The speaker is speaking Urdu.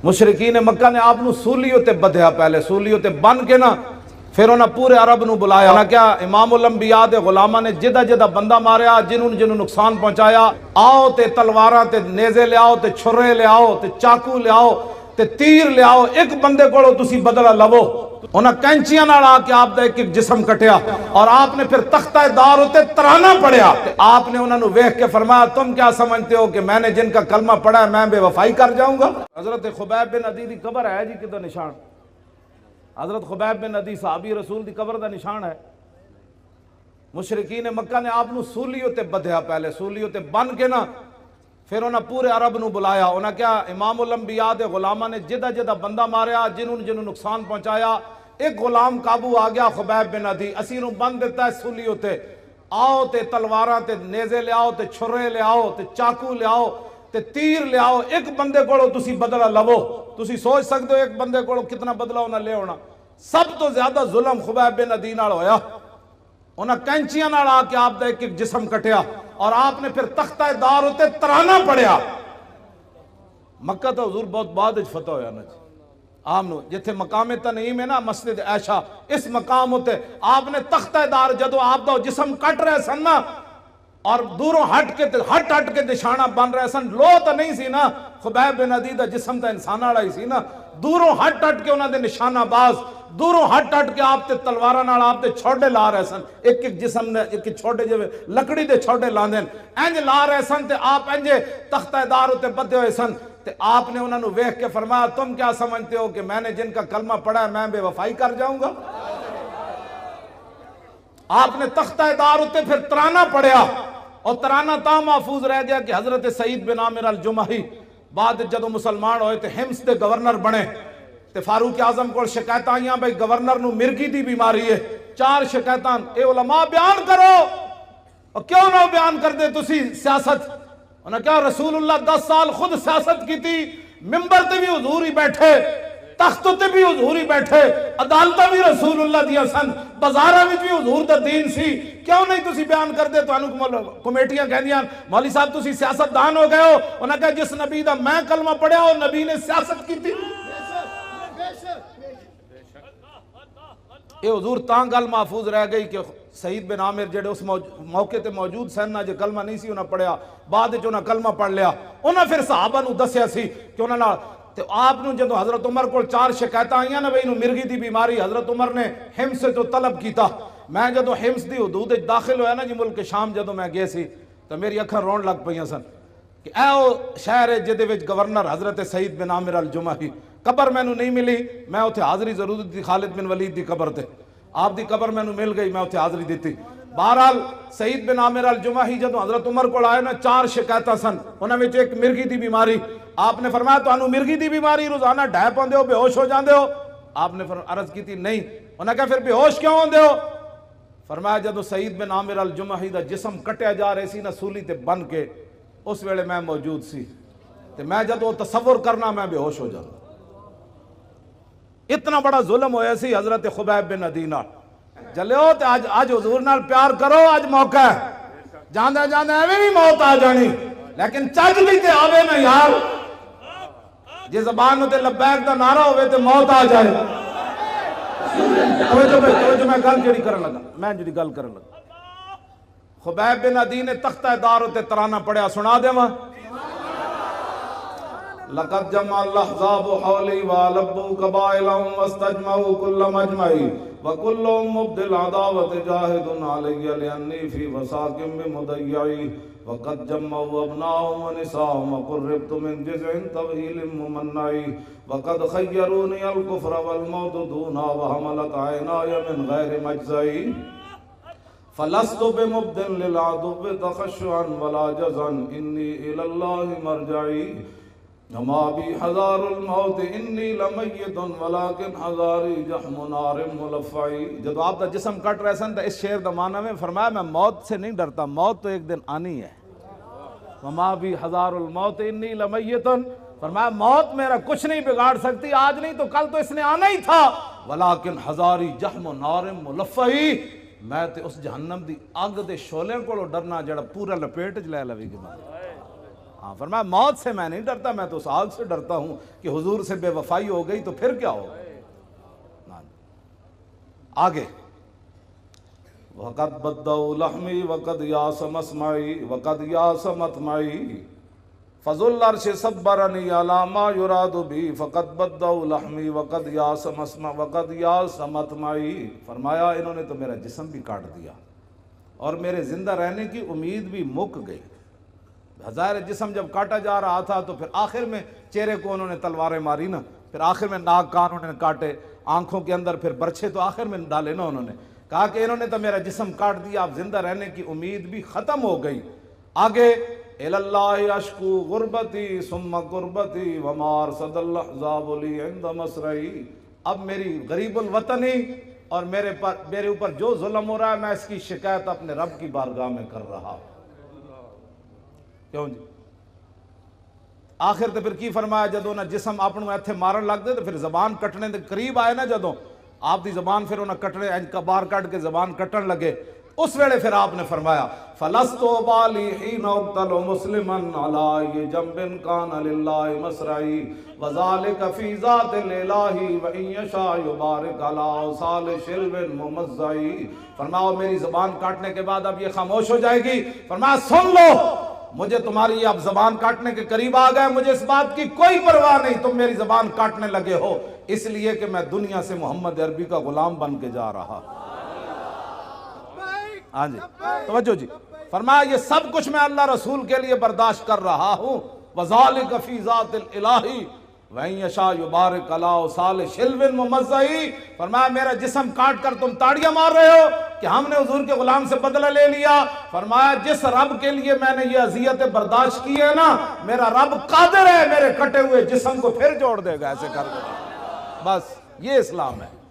مشرکین مکہ نے آپ نو سولیوں تے بدھیا، پہلے سولیوں تے بن کے نا پھر انہاں پورے عرب نو بلایا نا، کیا امام الانبیاء دے غلاماں نے جدہ جدہ بندہ ماریا، جنہوں نقصان پہنچایا، آؤ تے تلواراں تے نیزے لے آؤ تے چھرے لے آؤ تے چاقو لے آؤ تے تیر لے آؤ، ایک بندے کو تسی بدلہ لو۔ انہاں کینچیاں نال آ کے آپ دا ایک ایک جسم کٹیا، اور آپ نے پھر تختہ دار ہوتے ترانہ پڑھیا۔ آپ نے انہوں نے ویکھ کے فرمایا تم کیا سمجھتے ہو کہ میں نے جن کا کلمہ پڑھا ہے میں بے وفائی کر جاؤں گا؟ حضرت خبیب بن عدی دی قبر ہے جی کدھر نشان، حضرت خبیب بن عدی صحابی رسول دی قبر دا نشان ہے۔ مشرکین مکہ نے آپ نو سولیوں تے بدھیا، پہلے سولیوں تے بن کے نا پھر انہاں پورے عرب نو بلایا، انہاں کیا امام الانبیاء دے غلاماں نے جدہ جدہ بندہ ماریا، جنہوں نقصان پہنچایا، ایک غلام قابو آ گیا خبیب بن عدی، اسی نو بند دیتا ہے سولیوں تے، آؤ تے تلواراں تے نیزے لے آؤ تے چھرے لے آؤ تے چاقو لے آؤ تے تیر لے آؤ، ایک بندے کو تسی بدلہ لو۔ تسی سوچ سکتے ہو ایک بندے کو کتنا بدلہ انہاں لے ہونا۔ سب تو زیادہ ظلم خبیب بن عدی نال ہویا، انہاں کینچیاں نال آ کے آپ دا ایک ایک جسم کٹیا، اور آپ نے پھر تختہ دار ہوتے ترانہ پڑھیا۔ مکہ تو حضور بہت بعد فتح ہویا نا جی، آمنو جتھے مقام تنعیم ہے نا مسجد عائشہ، اس مقام ہوتے آپ نے تختہ دار جدو آپ دا جسم کٹ رہے سن نا، اور دوروں ہٹ کے نشانہ بن رہے سن، لو تو نہیں سی نا، خبیب بن عدی دا جسم تا انسانہ ہی سی نا، دوروں ہٹ کے انہاں دے نشانہ باز، دوروں ہٹ کے آپ تے تلوارہ نال آپ تے چھوڑے لا رہے سن، ایک ایک جسم نے ایک ایک چھوڑے جو لکڑی دے چھوڑے لا دین انج لا رہے سن، تے آپ انجے تختہ دار ہوتے بدھے ہوئے سن، تے آپ نے انہوں نے ویکھ کے فرمایا تم کیا سمجھتے ہو کہ میں نے جن کا کلمہ پڑھا ہے میں بے وفائی کر جاؤں گا؟ آپ نے تختہ دار ہوتے پھر ترانہ پڑھیا، اور ترانہ تا محفوظ رہ گیا کہ حضرت سعید بن عامر الجمحی بعد جدو مسلمان ہوئے تے ہمس دے گورنر بنے، تے فاروق اعظم کو شکایت آئیاں بھئی گورنر نو مرگی دی بیماری ہے، 4 شکایتاں، اے علماء بیان کرو، اور کیوں نہ بیان کر دے تسی سیاست؟ انہوں نے کہا رسول اللہ 10 سال خود سیاست کی تھی، ممبر تے بھی حضور ہی بیٹھے، تخت تے بھی حضور ہی بیٹھے، عدالتہ بھی رسول اللہ دیا سن، بازارہ بھی حضور دا دین سی، کیوں نہیں تسی بیان کر دے؟ تو انہوں کمیٹیاں کہہ دیاں مولوی صاحب تسی سیاست دان ہو گئے ہو، انہوں نے کہا جس نبی دا میں کلمہ پڑھیا ہو نبی نے سیاست کی تھی۔ یہ حضور تاں گل محفوظ رہ گئی کہ سعید بن عامر جڑے اس موقع تے موجود سن جو کلمہ نہیں سی انہاں پڑھیا، بعد جو انہاں کلمہ پڑھ لیا، انہاں پھر صحابہ نو دسیا سی کہ انہاں نال تے آپ نو جدو حضرت عمر کو 4 شکایتاں آئیاں نا بھئی نو مرگی دی بیماری، حضرت عمر نے حمص سے جو طلب کیتا، میں جدو حمص دی حدود داخل ہویا نا جی ملک شام جدو میں گئے سی تو میری اکھاں رون لگ پئیاں سن کہ اے او شہر ہے جدے وچ گورنر حضرت سعید بن عامر الجمحی، قبر میں نو نہیں ملی، میں اتھے حاضری ضرور دی خالد بن ولید دی قبر تے، آپ دی قبر میں نو مل گئی، میں اتھے حاضری دیتی۔ بہرحال سعید بن عامر الجمحی جدو حضرت عمر کو آئے نا 4 شکایتاں سن، انہاں وچ ایک مرگی دی بیماری، آپ نے فرمایا تو انہوں مرگی دی بیماری روزانہ ڈھے پاندے ہو بے ہوش ہو جاندے ہو؟ آپ نے عرض کی تھی نہیں، انہوں نے کہا پھر بے ہوش کیوں ہوندے ہو؟ فرمایا جدو سعید بن عامر الجمحی دا جسم کٹیا جا رہے سی نا سولی تے بن کے، اس ویلے میں موجود سی، تے میں جدو تصور کرنا میں بے ہوش ہو جانا۔ اتنا بڑا ظلم ہویا سی حضرت خبیب بن عدی نال۔ جلیو تے آج حضور نال پیار کرو، آج موقع ہے، جاندے جاندے ایویں بھی موت آ جانی، لیکن چج بھی تے آوے نا یار، جے زبان تے لبیک دا نعرہ ہوئے تے موت آ جائے۔ توجہ میں گل جڑی کرن لگا، خبیب بن عدی نے تختہ دار تے ترانہ پڑھیا، سنا دے ماں لقد جمع الاحزاب حولی والبوا قبائلهم واستجمعوا كل مجمعي وكلهم مبدل العداوة جاهد علي لأني في وساق بمضيعي وقد جمعوا أبناءهم ونساءهم وقربت من جزع طويل ممنعي وقد خيروني الكفر والموت دونا وحملت عيناي من غير مجزعي فلست بمبدل للعدو تخشعا ولا جزعا إني إلى الله مرجعي وما بي حذار الموت انی لمیت ولیکن حذاری جحم نار ملفعی۔ جب آپ دا جسم کٹ رہے سن تو اس شعر دا معنی میں فرمایا میں موت سے نہیں ڈرتا، موت تو ایک دن آنی ہے۔ وما بی حذار الموت انی لمیت، فرمایا موت میرا کچھ نہیں بگاڑ سکتی، آج نہیں تو کل تو اس نے آنا ہی تھا، ولیکن حذاری جحم نار ملفعی، میں تے اس جہنم دی آگ دے شولے کو ڈرنا جڑا پورا لپیٹ جلے لوی گی۔ ہاں فرمایا موت سے میں نہیں ڈرتا، میں تو اس آگ سے ڈرتا ہوں کہ حضور سے بے وفائی ہو گئی تو پھر کیا ہوگا۔ آگے وَقَدْ بَدَّوْا لَحْمِي وَقَدْ يَاسَ مَسْمَعِي وَقَدْ يَاسَ مَطْمَعِي فَذُو الْعَرْشِ صَبَّرَنِي عَلَى مَا يُرَادُ بِي فَقَدْ بَدَّوْا لَحْمِي وَقَدْ يَاسَ مَسْمَعِي وَقَدْ يَاسَ مَطْمَعِي۔ فرمایا انہوں نے تو میرا جسم بھی کاٹ دیا اور میرے زندہ رہنے کی امید بھی مک گئی۔ ظاہر جسم جب کاٹا جا رہا تھا تو پھر آخر میں چہرے کو انہوں نے تلواریں ماری نا، پھر آخر میں ناک کان انہوں نے کاٹے، آنکھوں کے اندر پھر برچھے تو آخر میں ڈالے نا انہوں نے، کہا کہ انہوں نے تو میرا جسم کاٹ دیا، اب زندہ رہنے کی امید بھی ختم ہو گئی۔ آگے الاللہ اشکو غربتی ثم قربتی وما ارصد الاحزاب لی عند مسرعی۔ اب میری غریب الوطنی اور میرے اوپر جو ظلم ہو رہا ہے میں اس کی شکایت اپنے رب کی بارگاہ میں کر رہا ہوں۔ کیوں جی؟ آخر تو پھر کی فرمایا جدوں نہ جسم اپنوں ایتھے مارن لگ دے تو پھر زبان کٹنے دے قریب آئے نا، جدوں آپ دی زبان پھر انہیں کٹنے باہر کٹ کے زبان کٹن لگے، اس ویلے پھر آپ نے فرمایا فَلَسْتُ بَالِي حِينَ أُقْتَلُ مُسْلِمًا عَلَىٰ أَيِّ جَنبٍ كَانَ لِلَّهِ مَصْرَعِي وَذَلِكَ فِي ذَاتِ الْإِلَٰهِ وَإِن يَشَاء يُبَارِكْ عَلَىٰ أَوْصَالِ شِلْوٍ مُمَزَّعِ۔ فرمایا میری زبان کاٹنے کے بعد اب یہ خاموش ہو جائے گی۔ فرمایا سن لو، مجھے تمہاری اب زبان کاٹنے کے قریب آ گئے، مجھے اس بات کی کوئی پرواہ نہیں تم میری زبان کاٹنے لگے ہو، اس لیے کہ میں دنیا سے محمد عربی کا غلام بن کے جا رہا۔ ہاں جی توجہ جی، فرمایا یہ سب کچھ میں اللہ رسول کے لیے برداشت کر رہا ہوں۔ وَذَلِكَ فِي ذَاتِ الْإِلَٰهِ وَإِن يَشَاء يُبَارِكْ عَلَىٰ أَوْصَالِ شِلْوٍ مُمَزَّعِ۔ فرمایا میرا جسم کاٹ کر تم تاڑیاں مار رہے ہو کہ ہم نے حضور کے غلام سے بدلہ لے لیا۔ فرمایا جس رب کے لیے میں نے یہ اذیتیں برداشت کی ہے نا، میرا رب قادر ہے میرے کٹے ہوئے جسم کو پھر جوڑ دے گا، ایسے کر دے گا۔ بس یہ اسلام ہے۔